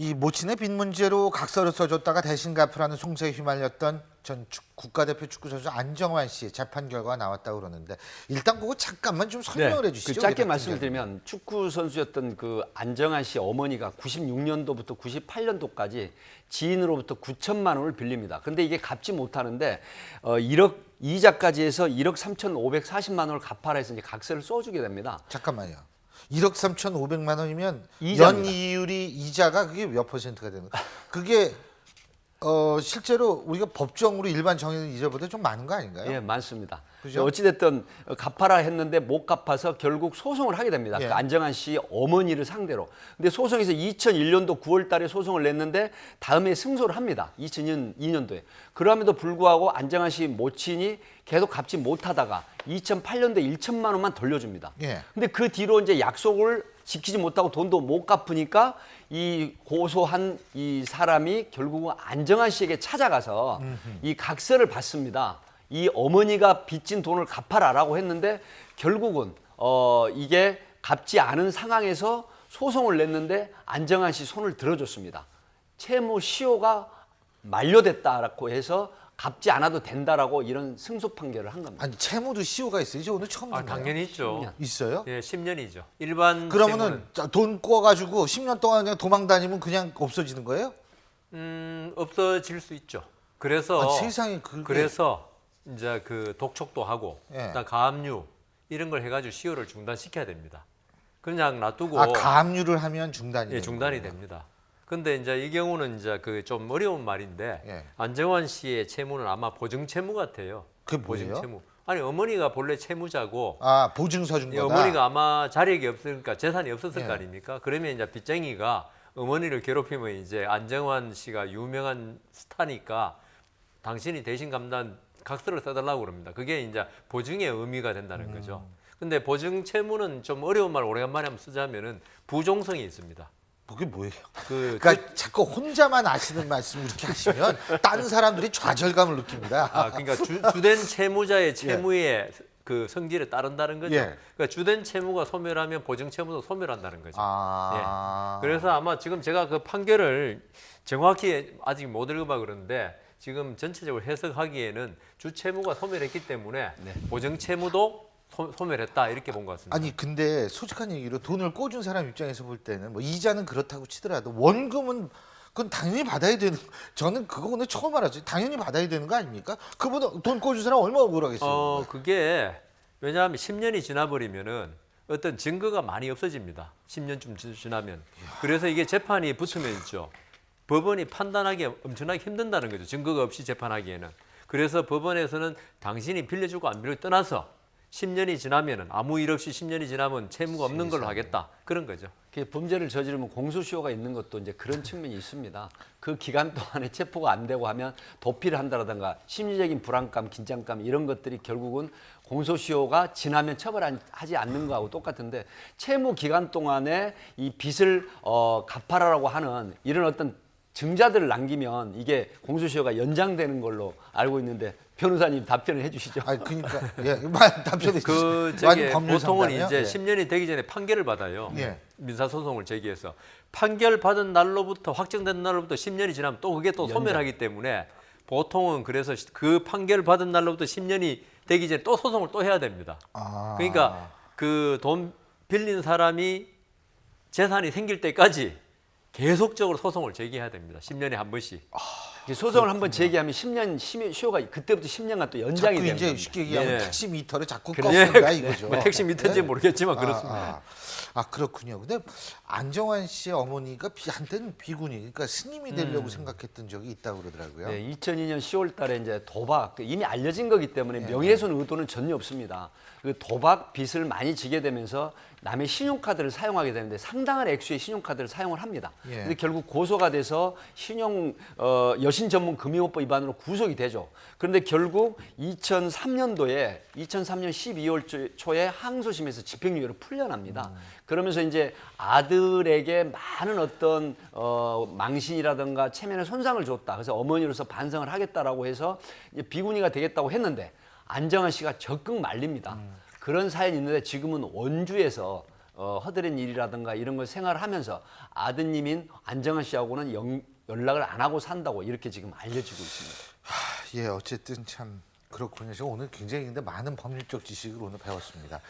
이 모친의 빚 문제로 각서를 써줬다가 대신 갚으라는 송사에 휘말렸던 전 국가대표 축구 선수 안정환 씨의 재판 결과가 나왔다고 그러는데 일단 그거 잠깐만 좀 설명을 해주시죠. 그 짧게 말씀을 드리면 축구 선수였던 그 안정환 씨 어머니가 96년도부터 98년도까지 지인으로부터 9천만 원을 빌립니다. 근데 이게 갚지 못하는데 1억 이자까지 해서 1억 3,540만 원을 갚아라 해서 이제 각서를 써주게 됩니다. 잠깐만요. 1억 3,500만 원이면 이자입니다. 연이율이 이자가 그게 몇 퍼센트가 되는 거예요? 그게 실제로 우리가 법정으로 일반 정해진 이자보다 좀 많은 거 아닌가요? 예, 많습니다. 그죠? 어찌됐든 갚아라 했는데 못 갚아서 결국 소송을 하게 됩니다. 예. 그 안정환 씨 어머니를 상대로. 근데 소송에서 2001년도 9월 달에 소송을 냈는데 다음에 승소를 합니다. 2002년도에. 그럼에도 불구하고 안정환 씨 모친이 계속 갚지 못하다가 2008년도에 1천만 원만 돌려줍니다. 예. 근데 그 뒤로 이제 약속을 지키지 못하고 돈도 못 갚으니까 이 고소한 이 사람이 결국은 안정환 씨에게 찾아가서 이 각서를 받습니다. 이 어머니가 빚진 돈을 갚아라라고 했는데 결국은 이게 갚지 않은 상황에서 소송을 냈는데 안정환 씨 손을 들어줬습니다. 채무 시효가 만료됐다라고 해서 갚지 않아도 된다라고 이런 승소 판결을 한 겁니다. 아니 채무도 시효가 있어요. 저 오늘 처음 듣네요. 당연히 있죠. 10년. 있어요? 예, 10년이죠. 일반 그러면은 돈 꿔가지고 10년 동안 그냥 도망 다니면 그냥 없어지는 거예요? 없어질 수 있죠. 그래서 세상에 그게 그래서 이제 그 독촉도 하고 예. 그다음 가압류 이런 걸 해가지고 시효를 중단시켜야 됩니다. 그냥 놔두고 가압류를 하면 중단이 예, 되는 중단이 거구나. 됩니다. 근데 이제 이 경우는 이제 그 좀 어려운 말인데 예. 안정환 씨의 채무는 아마 보증 채무 같아요. 그게 뭐예요? 보증 채무. 아니 어머니가 본래 채무자고 보증서 준 거다. 어머니가 아마 자력이 없으니까 재산이 없었을 예. 거 아닙니까? 그러면 이제 빚쟁이가 어머니를 괴롭히면 이제 안정환 씨가 유명한 스타니까 당신이 대신 감당 각서를 써달라고 그럽니다. 그게 이제 보증의 의미가 된다는 거죠. 근데 보증 채무는 좀 어려운 말 오래간만에 한번 쓰자면은 부종성이 있습니다. 그게 뭐예요? 그러니까 자꾸 혼자만 아시는 말씀을 이렇게 하시면 다른 사람들이 좌절감을 느낍니다. 그러니까 주된 채무자의 채무의 그 성질에 따른다는 거죠. 예. 그러니까 주된 채무가 소멸하면 보증 채무도 소멸한다는 거죠. 아. 그래서 아마 지금 제가 그 판결을 정확히 아직 못 읽어봐 그러는데 지금 전체적으로 해석하기에는 주 채무가 소멸했기 때문에 보증 채무도 소멸했다 이렇게 본 것 같습니다. 아니 근데 솔직한 얘기로 돈을 꿔준 사람 입장에서 볼 때는 뭐 이자는 그렇다고 치더라도 원금은 그건 당연히 받아야 되는. 저는 그거 오늘 처음 알았어요. 당연히 받아야 되는 거 아닙니까? 그보다 돈 꿔준 사람 얼마나 억울하겠어요. 그게 왜냐하면 10년이 지나버리면은 어떤 증거가 많이 없어집니다. 10년쯤 지나면. 그래서 이게 재판이 붙으면 있죠. 법원이 판단하기 엄청나게 힘든다는 거죠. 증거가 없이 재판하기에는. 그래서 법원에서는 당신이 빌려주고 안 빌려주고 떠나서 10년이 지나면은 아무 일 없이 10년이 지나면 채무가 없는 걸로 하겠다. 그런 거죠. 범죄를 저지르면 공소시효가 있는 것도 이제 그런 측면이 있습니다. 그 기간 동안에 체포가 안 되고 하면 도피를 한다라든가 심리적인 불안감, 긴장감 이런 것들이 결국은 공소시효가 지나면 처벌하지 않는 거하고 똑같은데 채무 기간 동안에 이 빚을 갚아라라고 하는 이런 어떤 증자들을 남기면 이게 공소시효가 연장되는 걸로 알고 있는데 변호사님 답변을 해주시죠. 그러니까 답변해 그 주시죠. 저기 보통은 이제 10년이 되기 전에 판결을 받아요. 예. 민사소송을 제기해서 판결 받은 날로부터 확정된 날로부터 10년이 지나면 또 그게 또 소멸하기 때문에 보통은 그래서 그 판결 받은 날로부터 10년이 되기 전에 또 소송을 또 해야 됩니다. 그러니까 그 돈 빌린 사람이 재산이 생길 때까지 계속적으로 소송을 제기해야 됩니다. 10년에 한 번씩. 소송을 한번 제기하면 10년 시효가 그때부터 10년간 또 연장이 자꾸 되는 이제 겁니다. 쉽게 얘기하면 예. 택시 미터를 자꾸 그래. 꺾는다 이거죠. 뭐 택시 밑인지 모르겠지만 그렇습니다. 그렇군요. 근데 안정환 씨의 어머니가 한때는 비구니, 그러니까 스님이 되려고 생각했던 적이 있다고 그러더라고요. 네, 2002년 10월 달에 이제 도박, 이미 알려진 거기 때문에 명예훼손 의도는 전혀 없습니다. 그 도박 빚을 많이 지게 되면서 남의 신용카드를 사용하게 되는데 상당한 액수의 신용카드를 사용을 합니다. 예. 근데 결국 고소가 돼서 여신 전문 금융업법 위반으로 구속이 되죠. 그런데 결국 2003년도에 2003년 12월 초에 항소심에서 집행유예로 풀려납니다. 그러면서 이제 아들에게 많은 어떤 망신이라든가 체면에 손상을 줬다. 그래서 어머니로서 반성을 하겠다라고 해서 이제 비구니가 되겠다고 했는데 안정환 씨가 적극 말립니다. 그런 사연이 있는데 지금은 원주에서 허드렛 일이라든가 이런 걸 생활하면서 아드님인 안정환 씨하고는 연락을 안 하고 산다고 이렇게 지금 알려지고 있습니다. 예, 어쨌든 참 그렇군요. 제가 오늘 굉장히 근데 많은 법률적 지식을 오늘 배웠습니다.